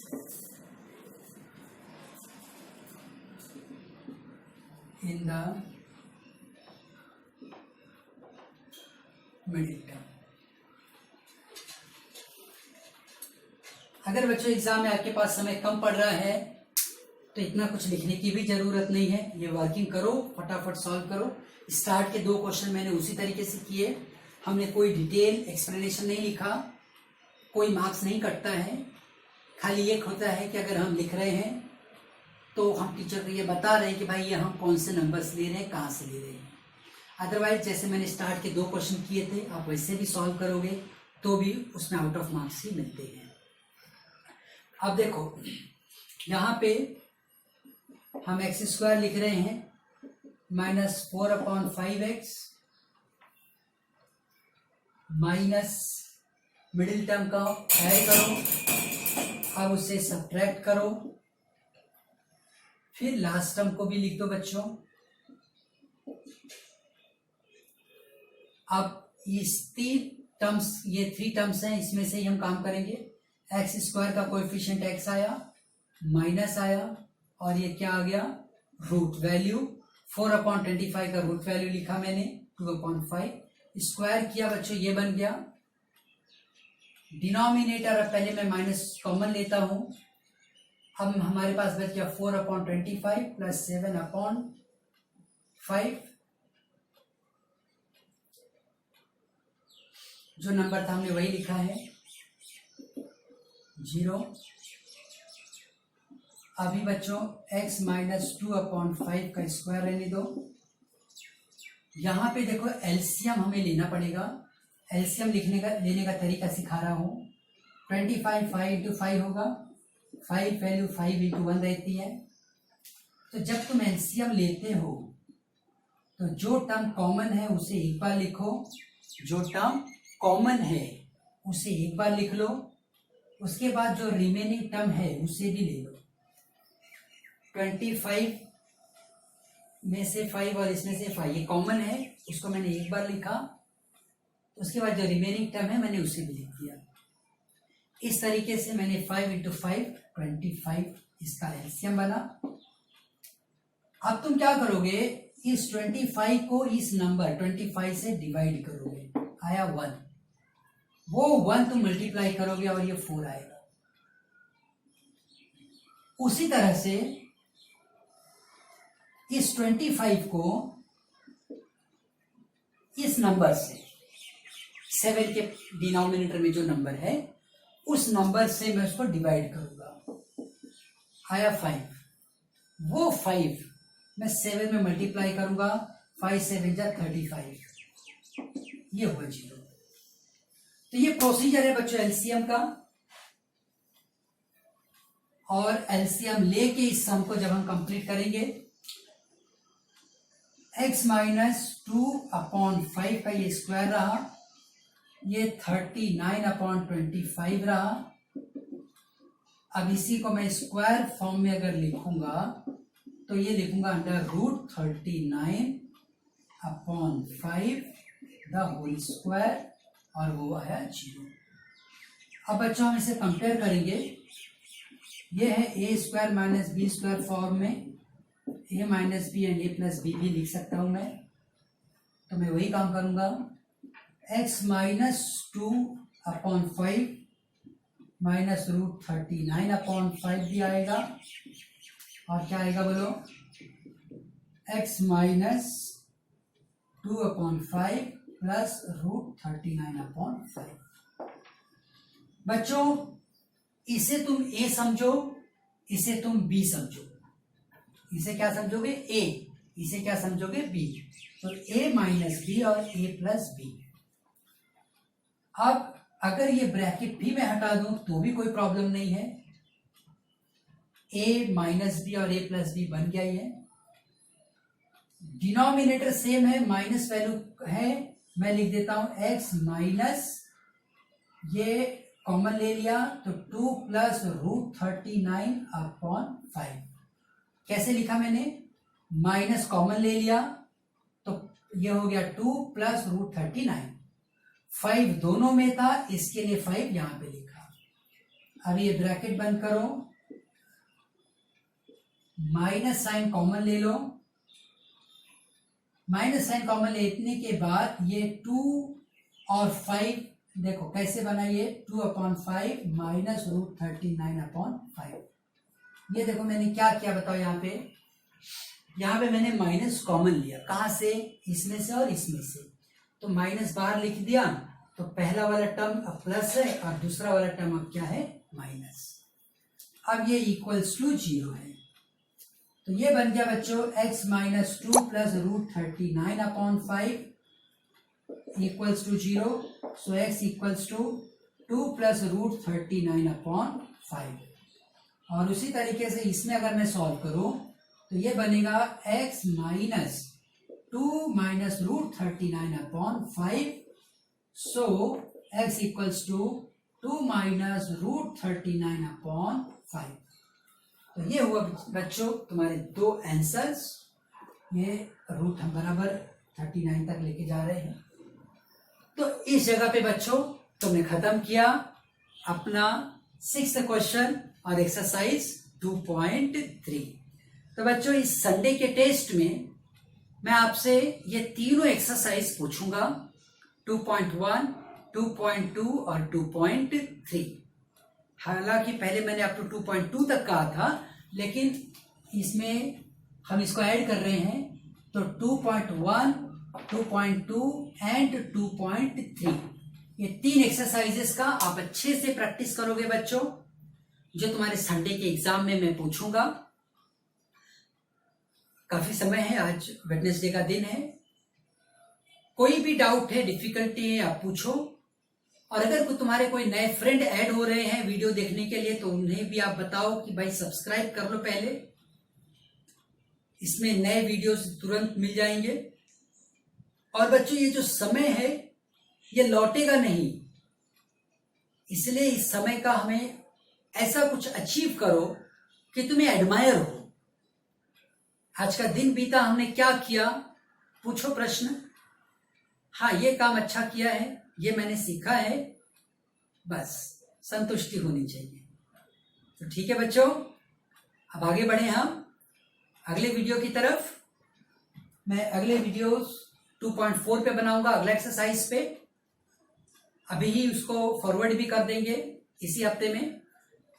in the middle term। अगर बच्चों एग्जाम में आपके पास समय कम पड़ रहा है तो इतना कुछ लिखने की भी जरूरत नहीं है, ये वर्किंग करो, फटाफट सॉल्व करो। स्टार्ट के 2 क्वेश्चन मैंने उसी तरीके से किए, हमने कोई डिटेल एक्सप्लेनेशन नहीं लिखा, कोई मार्क्स नहीं कटता है। खाली ये होता है कि अगर हम लिख रहे हैं तो हम टीचर को ये बता रहे हैं कि भाई ये हम कौन से नंबर्स ले रहे हैं, कहाँ से ले रहे हैं। अदरवाइज जैसे मैंने स्टार्ट के 2 क्वेश्चन किए थे, आप वैसे भी सॉल्व करोगे तो भी उसमें आउट ऑफ मार्क्स ही मिलते हैं। अब देखो यहाँ पे हम x² लिख रहे हैं -4/5x माइनस मिडिल टर्म का ऐड करो, अब उससे सब्ट्रैक्ट करो, फिर लास्ट टर्म को भी लिख दो बच्चों। अब इस 3 टर्म्स, ये 3 टर्म्स हैं, इसमें से ही हम काम करेंगे। एक्स स्क्वायर का कोएफिशिएंट एक्स आया, माइनस आया, और ये क्या आ गया, रूट वैल्यू 4/25 का रूट वैल्यू लिखा मैंने 2/5, स्क्वायर किया बच्चों, ये बन गया। डिनोमिनेटर अब पहले मैं माइनस कॉमन लेता हूं। अब हमारे पास बच गया 4/25 प्लस 7/5, जो नंबर था हमने वही लिखा है 0। अभी बच्चों x माइनस 2/5 का स्क्वायर रहने दो। यहां पे देखो एलसीएम हमें लेना पड़ेगा। एलसीएम लेने का तरीका सिखा रहा हूं। 25 5 इंटू 5 होगा, 5 वैल्यू 5 इंटू 1 रहती है। तो जब तुम एलसीएम लेते हो तो जो टर्म कॉमन है उसे एक बार लिखो, जो टर्म कॉमन है उसे एक बार लिख लो, उसके बाद जो रिमेनिंग टर्म है उसे भी ले लो। 25 में से 5 और इसमें से 5 ये कॉमन है, उसको मैंने एक बार लिखा, उसके बाद जो रिमेनिंग टर्म है मैंने उसे भी लिख दिया। इस तरीके से मैंने 5 इंटू 5 25 इसका एलसीएम बना। अब तुम क्या करोगे, इस 25 को इस नंबर 25 से डिवाइड करोगे, आया 1, वो 1 तुम मल्टीप्लाई करोगे और ये 4 आएगा। उसी तरह से इस 25 को इस नंबर से 7 के डिनोमिनेटर में जो नंबर है उस नंबर से मैं उसको डिवाइड करूंगा, आया 5। वो 5 मैं 7 में मल्टीप्लाई करूंगा, 5 7 जा 35, ये हुआ 0। तो ये प्रोसीजर है बच्चों एलसीएम का। और एलसीएम लेके इस सम को जब हम कंप्लीट करेंगे, x माइनस 2/5 का ये स्क्वायर रहा, ये 39/25 रहा। अब इसी को मैं स्क्वायर फॉर्म में अगर लिखूंगा तो ये लिखूंगा under root 39/5 the whole square, और वो आया 0। अब बच्चों हम इसे कंपेयर करेंगे। ये है A square minus B square form में, A minus B and A plus B भी लिख सकता हूं मैं, तो मैं वही काम करूंगा। x माइनस 2/5 माइनस रूट 39/5 भी आएगा, और क्या आएगा बोलो, x माइनस 2/5 प्लस रूट 39/5। बच्चों इसे तुम a समझो, इसे तुम b समझो। इसे क्या समझोगे, a, इसे क्या समझोगे, b। तो a माइनस बी और a प्लस बी। अब अगर ये ब्रैकेट भी मैं हटा दूं तो भी कोई प्रॉब्लम नहीं है, a माइनस बी और a प्लस बी बन गया ही है। डिनोमिनेटर सेम है, माइनस वैल्यू है, मैं लिख देता हूं x माइनस, ये कॉमन ले लिया तो 2 प्लस रूट 39/5। कैसे लिखा मैंने, माइनस कॉमन ले लिया तो ये हो गया 2 प्लस रूट 39। 5 दोनों में था, इसके लिए 5 यहां पे लिखा। अब ये ब्रैकेट बंद करो, माइनस साइन कॉमन ले लो, माइनस साइन कॉमन लेने के बाद ये 2 और 5 देखो कैसे बना, ये 2/5 माइनस रूट 39/5। ये देखो मैंने क्या किया बताओ, यहाँ पे मैंने माइनस कॉमन लिया, कहां से, इसमें से और इसमें से, तो माइनस बाहर लिख दिया, तो पहला वाला टर्म अब प्लस है और दूसरा वाला टर्म अब क्या है, माइनस। अब ये इक्वल्स टू 0 है, तो ये बन गया बच्चों x minus 2 plus root 39/5 equals to 0। So x equals to 2 plus root 39/5। और उसी तरीके से इसमें अगर मैं सॉल्व करूं तो ये बनेगा x minus 2 minus root 39/5। So x equals to 2 minus root 39/5। तो ये हुआ बच्चों तुम्हारे दो आंसर्स। ये रूट हम बराबर 39 तक लेके जा रहे हैं। तो इस जगह पे बच्चों तुमने खत्म किया अपना 6th क्वेश्चन और एक्सरसाइज 2.3। तो बच्चों इस संडे के टेस्ट में मैं आपसे ये तीनों एक्सरसाइज पूछूंगा, 2.1, 2.2 और 2.3। हालांकि पहले मैंने आप 2.2 तक कहा था, लेकिन इसमें हम इसको ऐड कर रहे हैं, तो 2.1, 2.2 एंड 2.3 ये तीन एक्सरसाइजेस का आप अच्छे से प्रैक्टिस करोगे बच्चों, जो तुम्हारे संडे के एग्जाम में मैं पूछूंगा। काफी समय है, आज वेडनेसडे का दिन है। कोई भी डाउट है, डिफिकल्टी है, आप पूछो। और अगर तुम्हारे कोई नए फ्रेंड ऐड हो रहे हैं वीडियो देखने के लिए, तो उन्हें भी आप बताओ कि भाई सब्सक्राइब कर लो पहले, इसमें नए वीडियोस तुरंत मिल जाएंगे। और बच्चों ये जो समय है ये लौटेगा नहीं, इसलिए इस समय का हमें ऐसा कुछ अचीव करो कि तुम्हें एडमायर हो। आज का दिन बीता, हमने क्या किया, पूछो प्रश्न। हाँ, ये काम अच्छा किया है, ये मैंने सीखा है, बस संतुष्टि होनी चाहिए। तो ठीक है बच्चों, अब आगे बढ़े हम अगले वीडियो की तरफ। मैं अगले वीडियो 2.4 पे बनाऊंगा, अगला एक्सरसाइज पे। अभी ही उसको फॉरवर्ड भी कर देंगे इसी हफ्ते में,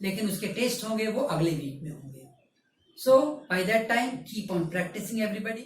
लेकिन उसके टेस्ट होंगे वो अगले वीक में होंगे। So by that time keep on practising everybody.